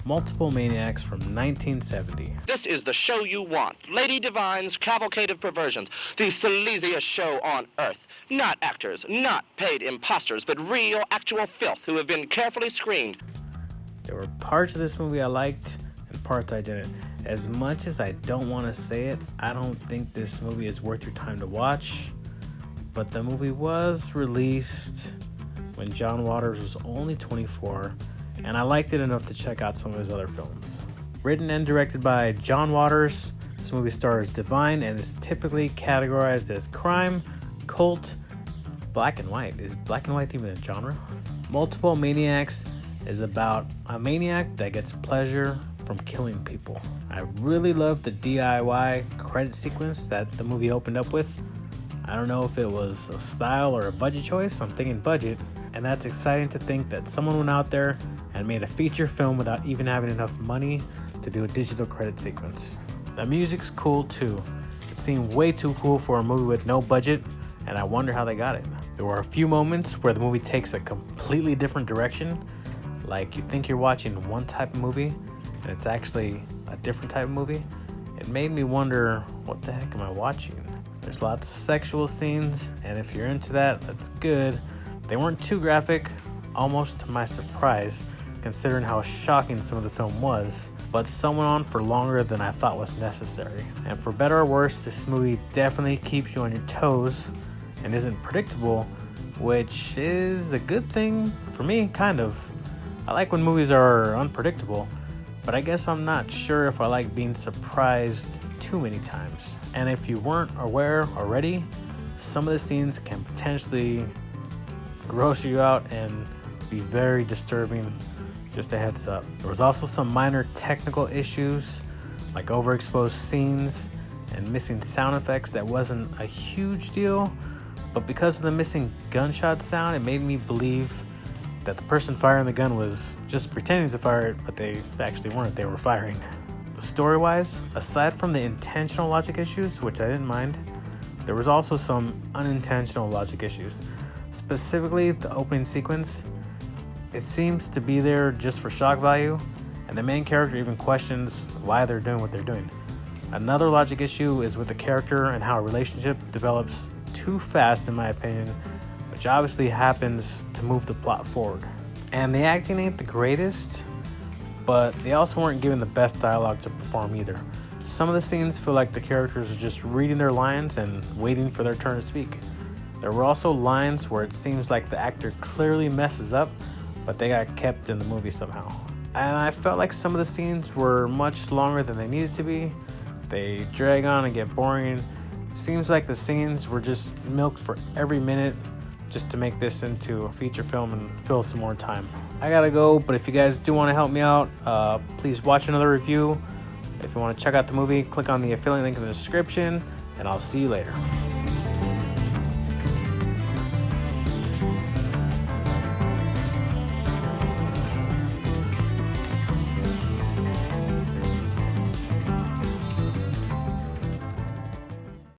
Multiple Maniacs from 1970. This is the show you want. Lady Divine's cavalcade of perversions. The sleaziest show on earth. Not actors, not paid imposters, but real, actual filth who have been carefully screened. There were parts of this movie I liked and parts I didn't. As much as I don't want to say it, I don't think this movie is worth your time to watch. But the movie was released when John Waters was only 24, and I liked it enough to check out some of his other films. Written and directed by John Waters, this movie stars Divine and is typically categorized as crime, cult, black and white. Is black and white even a genre? Multiple Maniacs is about a maniac that gets pleasure from killing people. I really love the DIY credit sequence that the movie opened up with. I don't know if it was a style or a budget choice. I'm thinking budget. And that's exciting to think that someone went out there and made a feature film without even having enough money to do a digital credit sequence. The music's cool too. It seemed way too cool for a movie with no budget, and I wonder how they got it. There were a few moments where the movie takes a completely different direction. Like you think you're watching one type of movie, and it's actually a different type of movie. It made me wonder, what the heck am I watching? There's lots of sexual scenes, and if you're into that, that's good. They weren't too graphic, almost to my surprise, considering how shocking some of the film was, but some went on for longer than I thought was necessary. And for better or worse, this movie definitely keeps you on your toes and isn't predictable, which is a good thing for me, kind of. I like when movies are unpredictable, but I guess I'm not sure if I like being surprised too many times. And if you weren't aware already, some of the scenes can potentially gross you out and be very disturbing. Just a heads up. There was also some minor technical issues, like overexposed scenes and missing sound effects that wasn't a huge deal, but because of the missing gunshot sound, it made me believe that the person firing the gun was just pretending to fire it, but they actually weren't. They were firing. Story-wise, aside from the intentional logic issues, which I didn't mind, there was also some unintentional logic issues. Specifically, the opening sequence, it seems to be there just for shock value, and the main character even questions why they're doing what they're doing. Another logic issue is with the character and how a relationship develops too fast, in my opinion, which obviously happens to move the plot forward. And the acting ain't the greatest, but they also weren't given the best dialogue to perform either. Some of the scenes feel like the characters are just reading their lines and waiting for their turn to speak. There were also lines where it seems like the actor clearly messes up, but they got kept in the movie somehow. And I felt like some of the scenes were much longer than they needed to be. They drag on and get boring. It seems like the scenes were just milked for every minute just to make this into a feature film and fill some more time. I gotta go, but if you guys do want to help me out, please watch another review. If you want to check out the movie, click on the affiliate link in the description, and I'll see you later.